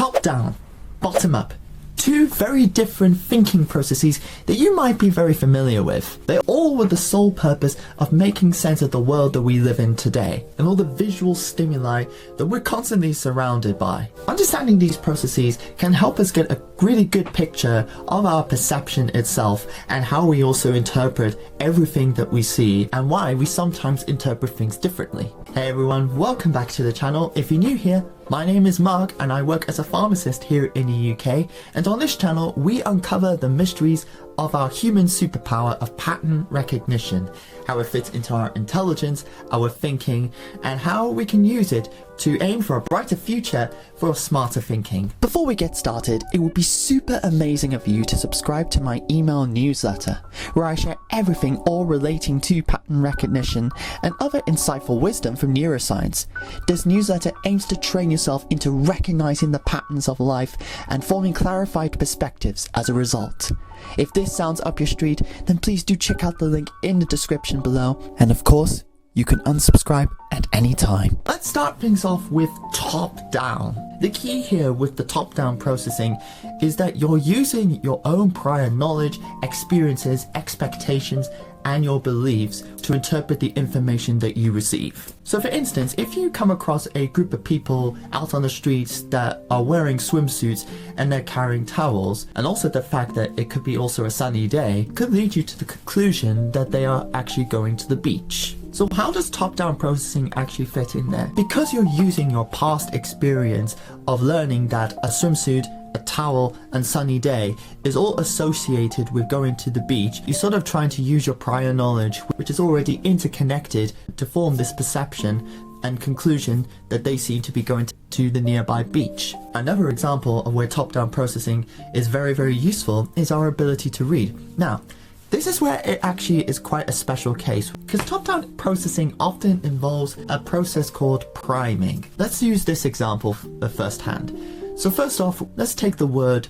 top down, bottom up. Two very different thinking processes that you might be very familiar with. They're all with the sole purpose of making sense of the world that we live in today and all the visual stimuli that we're constantly surrounded by. Understanding these processes can help us get a really good picture of our perception itself and how we also interpret everything that we see and why we sometimes interpret things differently. Hey everyone, welcome back to the channel. If you're new here, my name is Mark and I work as a pharmacist here in the UK, and on this channel we uncover the mysteries of our human superpower of pattern recognition, how it fits into our intelligence, our thinking, and how we can use it to aim for a brighter future for smarter thinking. Before we get started, it would be super amazing of you to subscribe to my email newsletter, where I share everything all relating to pattern recognition and other insightful wisdom from neuroscience. This newsletter aims to train yourself into recognizing the patterns of life and forming clarified perspectives as a result. If this sounds up your street, then please do check out the link in the description below, and of course, you can unsubscribe at any time. Let's start things off with top down. The key here with the top down processing is that you're using your own prior knowledge, experiences, expectations, and your beliefs to interpret the information that you receive. So for instance, if you come across a group of people out on the streets that are wearing swimsuits and they're carrying towels, and also the fact that it could be also a sunny day, could lead you to the conclusion that they are actually going to the beach. So how does top-down processing actually fit in there? Because you're using your past experience of learning that a swimsuit, a towel, and sunny day is all associated with going to the beach, you're sort of trying to use your prior knowledge, which is already interconnected, to form this perception and conclusion that they seem to be going to the nearby beach. Another example of where top-down processing is very, very useful is our ability to read. Now, this is where it actually is quite a special case, because top-down processing often involves a process called priming. Let's use this example firsthand. So first off, let's take the word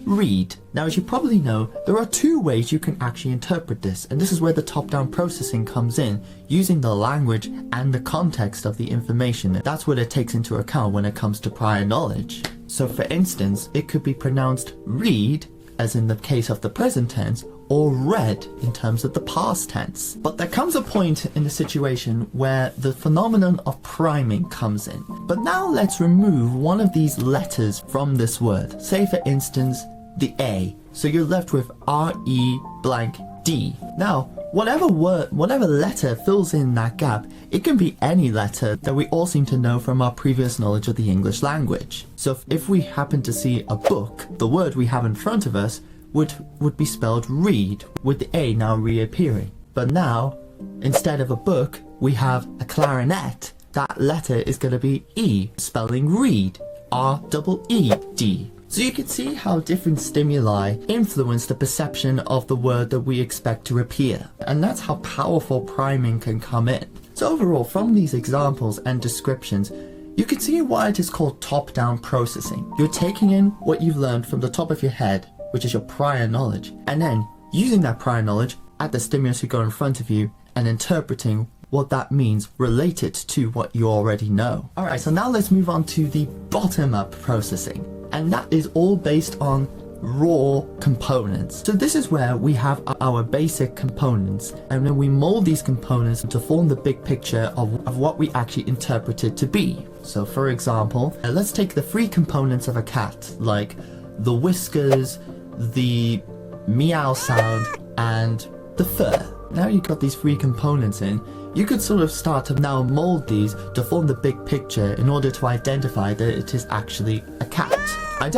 read. Now, as you probably know, there are two ways you can actually interpret this, and this is where the top-down processing comes in, using the language and the context of the information. That's what it takes into account when it comes to prior knowledge. So for instance, it could be pronounced read, as in the case of the present tense, or read in terms of the past tense. But there comes a point in the situation where the phenomenon of priming comes in. But now let's remove one of these letters from this word. Say for instance, the A. So you're left with R-E blank D. Now, whatever letter fills in that gap, it can be any letter that we all seem to know from our previous knowledge of the English language. So if we happen to see a book, the word we have in front of us would be spelled read, with the A now reappearing. But now, instead of a book, we have a clarinet. That letter is going to be E, spelling read, R-E-E-D. So you can see how different stimuli influence the perception of the word that we expect to appear. And that's how powerful priming can come in. So overall, from these examples and descriptions, you can see why it is called top-down processing. You're taking in what you've learned from the top of your head, which is your prior knowledge, and then using that prior knowledge at the stimulus you got in front of you and interpreting what that means related to what you already know. Alright, so now let's move on to the bottom-up processing, and that is all based on raw components. So this is where we have our basic components, and then we mold these components to form the big picture of what we actually interpret it to be. So for example, let's take the three components of a cat, like the whiskers, the meow sound, and the fur. Now you've got these three components in, you could sort of start to now mold these to form the big picture in order to identify that it is actually a cat. And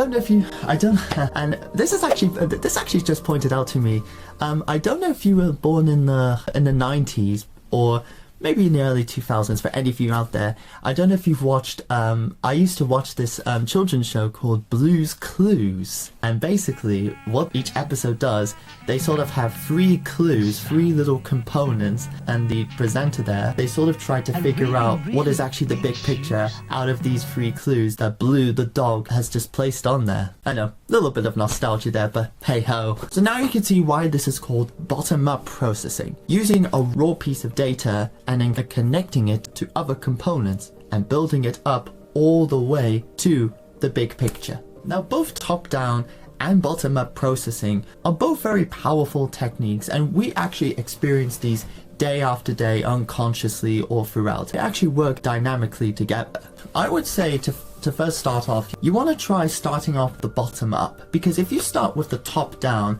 this actually just pointed out to me, I don't know if you were born in the 90s or maybe in the early 2000s, for any of you out there. I don't know if you've watched, I used to watch this children's show called Blue's Clues. And basically, what each episode does, they sort of have three clues, three little components, and the presenter there, they sort of try to figure out what is actually the big picture out of these three clues that Blue, the dog, has just placed on there. I know, a little bit of nostalgia there, but hey ho. So now you can see why this is called bottom-up processing. Using a raw piece of data and then connecting it to other components and building it up all the way to the big picture. Now, both top-down and bottom-up processing are both very powerful techniques, and we actually experience these day after day unconsciously or throughout. They actually work dynamically together. I would say to first start off, you want to try starting off the bottom up, because if you start with the top down,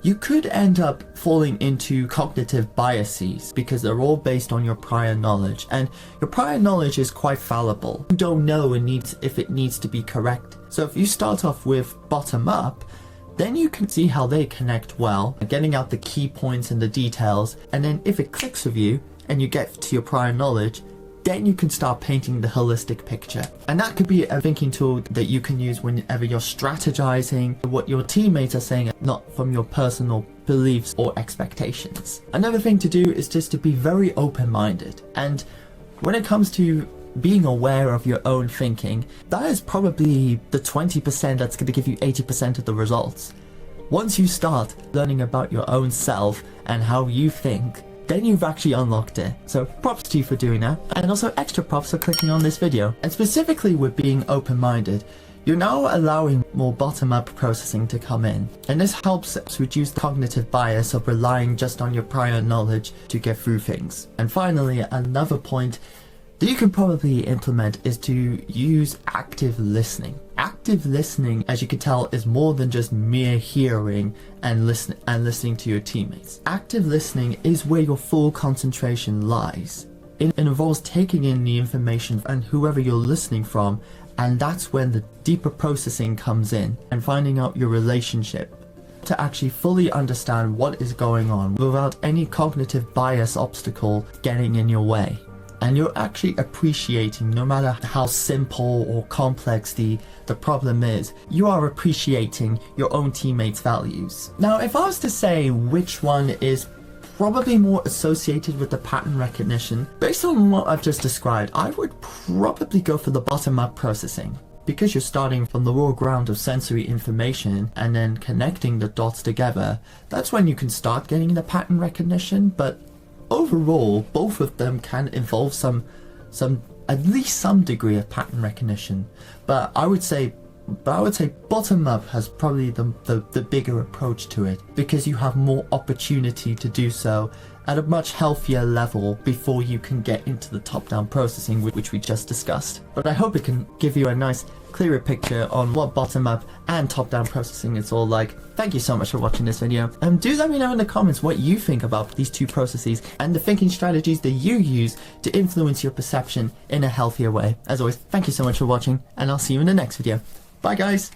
you could end up falling into cognitive biases because they're all based on your prior knowledge, and your prior knowledge is quite fallible. You don't know if it needs to be correct. So if you start off with bottom up, then you can see how they connect well, getting out the key points and the details, and then if it clicks with you and you get to your prior knowledge, then you can start painting the holistic picture. And that could be a thinking tool that you can use whenever you're strategizing what your teammates are saying, not from your personal beliefs or expectations. Another thing to do is just to be very open-minded. And when it comes to being aware of your own thinking, that is probably the 20% that's going to give you 80% of the results. Once you start learning about your own self and how you think, then you've actually unlocked it. So props to you for doing that, and also extra props for clicking on this video. And specifically with being open-minded, you're now allowing more bottom-up processing to come in, and this helps reduce the cognitive bias of relying just on your prior knowledge to get through things. And finally, another point that you can probably implement is to use active listening. Active listening, as you can tell, is more than just mere hearing and listening to your teammates. Active listening is where your full concentration lies. It involves taking in the information and whoever you're listening from, and that's when the deeper processing comes in and finding out your relationship to actually fully understand what is going on without any cognitive bias obstacle getting in your way. And you're actually appreciating, no matter how simple or complex the problem is, you are appreciating your own teammates' values. Now, if I was to say which one is probably more associated with the pattern recognition, based on what I've just described, I would probably go for the bottom-up processing. Because you're starting from the raw ground of sensory information and then connecting the dots together, that's when you can start getting the pattern recognition. But overall, both of them can involve at least some degree of pattern recognition. But I would say bottom up has probably the bigger approach to it, because you have more opportunity to do so at a much healthier level before you can get into the top-down processing, which we just discussed. But I hope it can give you a nice, clearer picture on what bottom-up and top-down processing is all like. Thank you so much for watching this video. Do let me know in the comments what you think about these two processes and the thinking strategies that you use to influence your perception in a healthier way. As always, thank you so much for watching, and I'll see you in the next video. Bye guys!